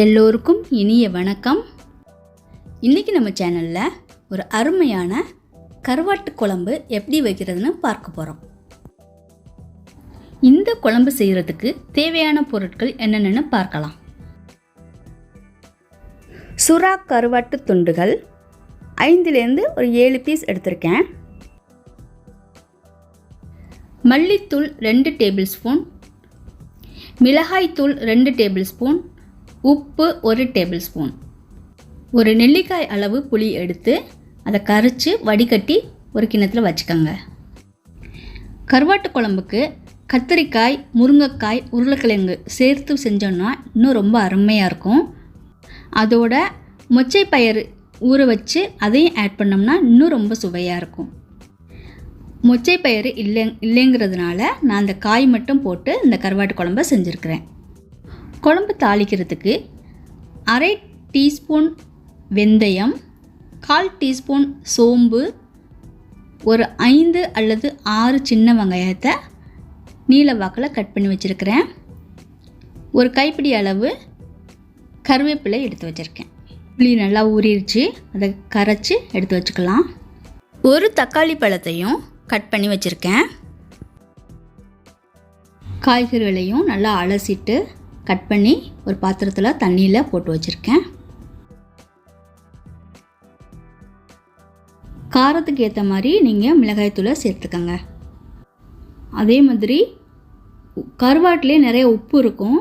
எல்லோருக்கும் இனிய வணக்கம். இன்றைக்கி நம்ம சேனலில் ஒரு அருமையான கருவாட்டு குழம்பு எப்படி வைக்கிறதுன்னு பார்க்க போகிறோம். இந்த குழம்பு செய்கிறதுக்கு தேவையான பொருட்கள் என்னென்னு பார்க்கலாம். சுறா கருவாட்டு துண்டுகள் 5லேருந்து ஒரு 7 பீஸ் எடுத்திருக்கேன். மல்லித்தூள் 2 டேபிள் ஸ்பூன், மிளகாய்த்தூள் 2 டேபிள் ஸ்பூன், உப்பு 1 டேபிள் ஸ்பூன், ஒரு நெல்லிக்காய் அளவு புளி எடுத்து அதை கரைச்சி வடிகட்டி ஒரு கிண்ணத்தில் வச்சுக்கோங்க. கருவாட்டு குழம்புக்கு கத்திரிக்காய், முருங்கைக்காய், உருளைக்கிழங்கு சேர்த்து செஞ்சோன்னா இன்னும் ரொம்ப அருமையாக இருக்கும். அதோட மொச்சை பயிறு ஊற வச்சு அதையும் ஆட் பண்ணோம்னா இன்னும் ரொம்ப சுவையாக இருக்கும். மொச்சை பயிறு இல்லைங்கிறதுனால நான் அந்த காய் மட்டும் போட்டு இந்த கருவாட்டு குழம்பை செஞ்சுருக்கிறேன். குழம்பு தாளிக்கிறதுக்கு 1/2 டீஸ்பூன் வெந்தயம், 1/4 டீஸ்பூன் சோம்பு, ஒரு 5 அல்லது 6 சின்ன வெங்காயத்தை நீல வாக்கில் கட் பண்ணி வச்சுருக்கிறேன். ஒரு கைப்பிடி அளவு கருவேப்பிலை எடுத்து வச்சுருக்கேன். புளி நல்லா ஊறிடுச்சு, அதை கரைச்சி எடுத்து வச்சுக்கலாம். ஒரு தக்காளி பழத்தையும் கட் பண்ணி வச்சுருக்கேன். காய்கறிகளையும் நல்லா அலசிட்டு கட் பண்ணி ஒரு பாத்திரத்தில் தண்ணியில் போட்டு வச்சுருக்கேன். காரத்துக்கு ஏற்ற மாதிரி நீங்கள் மிளகாய்த்தூளை சேர்த்துக்கங்க. அதே மாதிரி கருவாட்டிலே நிறைய உப்பு இருக்கும்.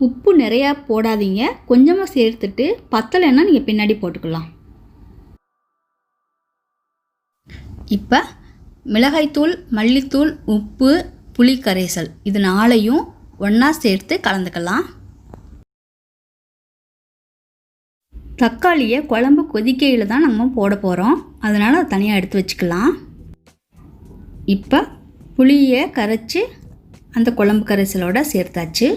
உப்பு நிறையா போடாதீங்க, கொஞ்சமாக சேர்த்துட்டு பத்தலைன்னா நீங்கள் பின்னாடி போட்டுக்கலாம். இப்போ மிளகாய்த்தூள், மல்லித்தூள், உப்பு, புளி கரைசல் இது 4ஐயும் ஒன்றா சேர்த்து கலந்துக்கலாம். தக்காளியை குழம்பு கொதிக்கையில் தான் நம்ம போட போகிறோம், அதனால் அதை தனியாக எடுத்து வச்சுக்கலாம். இப்போ புளியை கரைச்சி அந்த குழம்பு கரைசலோடு சேர்த்தாச்சு.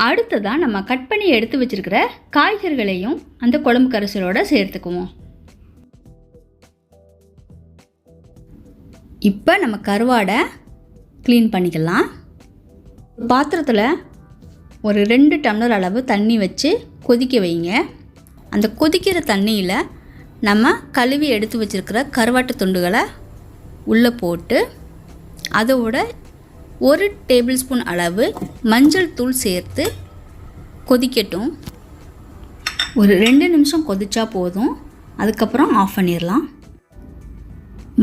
அடுத்ததாக நம்ம கட் பண்ணி எடுத்து வச்சுருக்கிற காய்கறிகளையும் அந்த குழம்பு கரைசலோடு சேர்த்துக்குவோம். இப்போ நம்ம கருவாடை க்ளீன் பண்ணிக்கலாம். பாத்திரத்தில் ஒரு 2 டம்ளர் அளவு தண்ணி வச்சு கொதிக்க வைங்க. அந்த கொதிக்கிற தண்ணியில் நம்ம கழுவி எடுத்து வச்சுருக்கிற கருவாட்டு துண்டுகளை உள்ளே போட்டு அதோட 1 டேபிள் ஸ்பூன் அளவு மஞ்சள் தூள் சேர்த்து கொதிக்கட்டும். ஒரு 2 நிமிஷம் கொதிச்சா போதும், அதுக்கப்புறம் ஆஃப் பண்ணிடலாம்.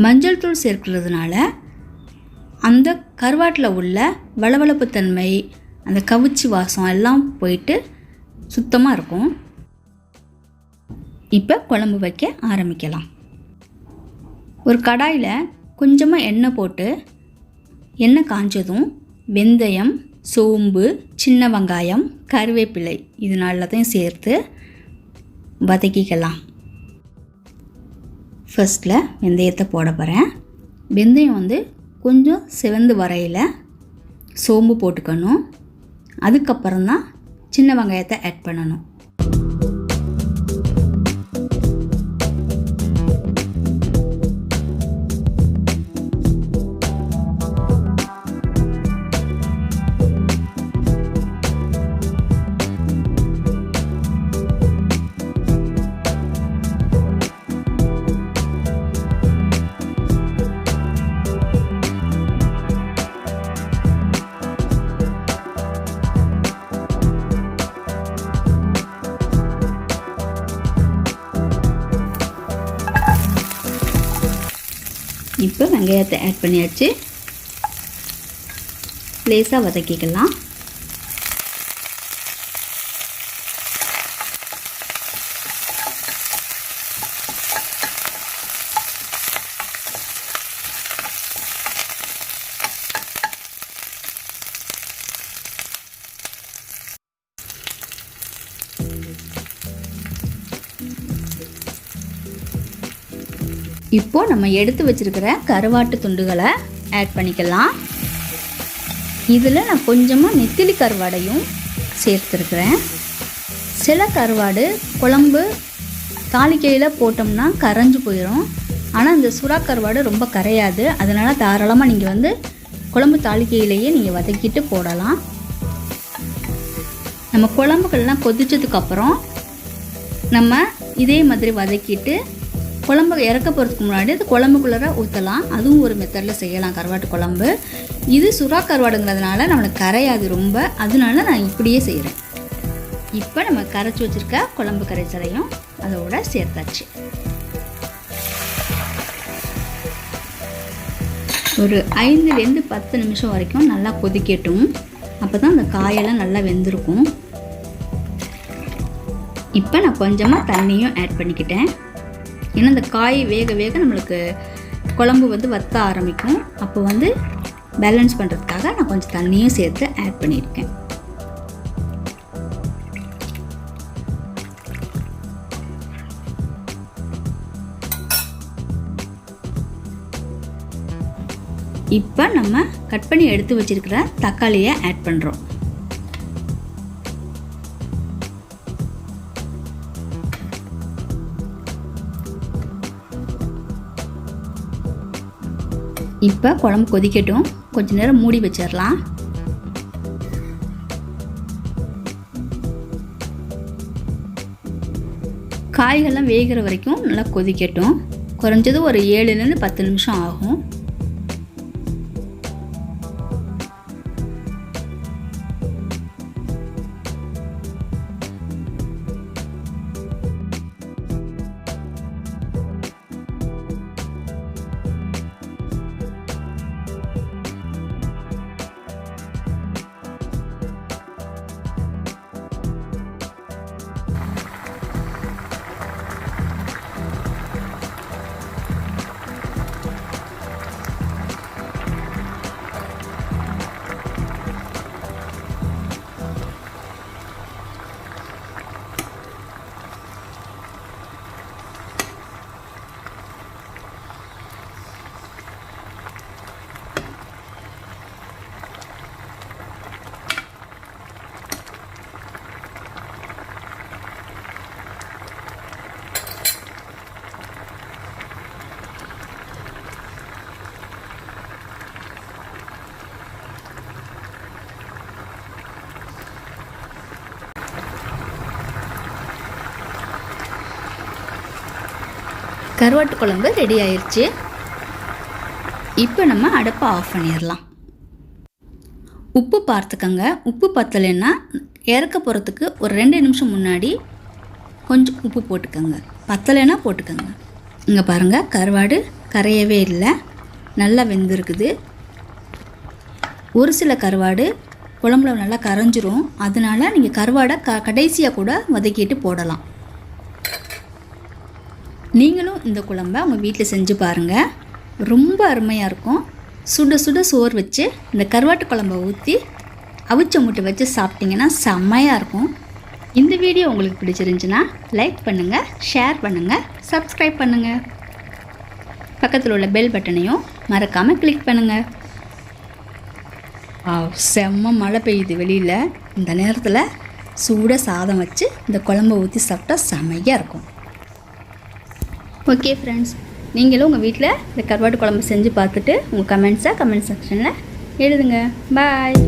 மஞ்சள் தூள் சேர்க்கிறதுனால அந்த கருவாட்டில் உள்ள வளவளப்பு தன்மை, அந்த கவுச்சி வாசம் எல்லாம் போயிட்டு சுத்தமாக இருக்கும். இப்போ குழம்பு வைக்க ஆரம்பிக்கலாம். ஒரு கடாயில் கொஞ்சமாக எண்ணெய் போட்டு எண்ணெய் காஞ்சதும் வெந்தயம், சோம்பு, சின்ன வெங்காயம், கருவேப்பிலை இது எல்லாத்தையும் சேர்த்து வதக்கிக்கலாம். ஃபர்ஸ்ட்டில் வெந்தயத்தை போட போகிறேன். வெந்தயம் கொஞ்சம் சிவந்து வரையில் சோம்பு போட்டுக்கணும். அதுக்கப்புறம் தான் சின்ன வெங்காயத்தை ஆட் பண்ணணும். இப்போ வெங்காயத்தை ஆட் பண்ணியாச்சு. லேசாக வதக்கிக்கலாம். இப்போது நம்ம எடுத்து வச்சுருக்கிற கருவாட்டு துண்டுகளை ஆட் பண்ணிக்கலாம். இதில் நான் கொஞ்சமாக நெத்திலி கருவாடையும் சேர்த்துருக்குறேன். சில கருவாடு குழம்பு தாளிக்கையில் போட்டோம்னா கரைஞ்சி போயிடும். ஆனால் இந்த சுறா கருவாடு ரொம்ப கரையாது. அதனால் தாராளமாக நீங்கள் குழம்பு தாளிக்கையிலேயே நீங்கள் வதக்கிட்டு போடலாம். நம்ம குழம்புகள்லாம் கொதிச்சதுக்கப்புறம் நம்ம இதே மாதிரி வதக்கிட்டு குழம்பு இறக்க போகிறதுக்கு முன்னாடி அது குழம்புக்குள்ளே ஊற்றலாம். அதுவும் ஒரு மெத்தடில் செய்யலாம் கருவாட்டு குழம்பு. இது சுறா கருவாடுங்கிறதுனால நம்மளுக்கு கரையாது ரொம்ப, அதனால நான் இப்படியே செய்கிறேன். இப்போ நம்ம கரைச்சி வச்சுருக்க குழம்பு கரைசலையும் அதோட சேர்த்தாச்சு. ஒரு 5லேருந்து 10 நிமிஷம் வரைக்கும் நல்லா கொதிக்கட்டும். அப்போ தான் அந்த காயெல்லாம் நல்லா வெந்திருக்கும். இப்போ நான் கொஞ்சமாக தண்ணியும் ஆட் பண்ணிக்கிட்டேன். ஏன்னா இந்த காய் வேக வேக நம்மளுக்கு குழம்பு வத்த ஆரம்பிக்கும். அப்போ பேலன்ஸ் பண்ணுறதுக்காக நான் கொஞ்சம் தண்ணியும் சேர்த்து ஆட் பண்ணியிருக்கேன். இப்போ நம்ம கட் பண்ணி எடுத்து வச்சிருக்கிற தக்காளியை ஆட் பண்ணுறோம். இப்போ குழம்பு கொதிக்கட்டும். கொஞ்ச நேரம் மூடி வச்சிடலாம். காய்கள்லாம் வேகிற வரைக்கும் நல்லா கொதிக்கட்டும். குறைஞ்சது ஒரு 7லேருந்து 10 நிமிஷம் ஆகும். கருவாட்டு குழம்பு ரெடி ஆயிடுச்சு. இப்போ நம்ம அடுப்பை ஆஃப் பண்ணிடலாம். உப்பு பார்த்துக்கங்க. உப்பு பத்தலைன்னா இறக்க போகிறதுக்கு ஒரு 2 நிமிஷம் முன்னாடி கொஞ்சம் உப்பு போட்டுக்கோங்க. பத்தலைன்னா போட்டுக்கோங்க. இங்கே பாருங்கள், கருவாடு கரையவே இல்லை, நல்லா வெந்திருக்குது. ஒரு சில கருவாடு குழம்புல நல்லா கரைஞ்சிரும். அதனால் நீங்கள் கருவாடை கடைசியாக கூட வதக்கிட்டு போடலாம். நீங்களும் இந்த குழம்பை உங்கள் வீட்டில் செஞ்சு பாருங்கள். ரொம்ப அருமையாக இருக்கும். சுட சுட சோறு வச்சு இந்த கருவாட்டு குழம்பை ஊற்றி அவிச்ச முட்டை வச்சு சாப்பிட்டிங்கன்னா செம்மையாக இருக்கும். இந்த வீடியோ உங்களுக்கு பிடிச்சிருந்துச்சுன்னா லைக் பண்ணுங்கள், ஷேர் பண்ணுங்கள், சப்ஸ்கிரைப் பண்ணுங்கள். பக்கத்தில் உள்ள பெல் பட்டனையும் மறக்காமல் கிளிக் பண்ணுங்கள். செம்ம மழை பெய்யுது வெளியில். இந்த நேரத்தில் சூடாக சாதம் வச்சு இந்த குழம்பை ஊற்றி சாப்பிட்டா செம்மையாக இருக்கும். ஓகே ஃப்ரெண்ட்ஸ், நீங்களும் உங்கள் வீட்டில் இந்த கருவாட்டு குழம்பு செஞ்சு பார்த்துட்டு உங்கள் கமெண்ட் செக்ஷனில் எழுதுங்க. பாய்.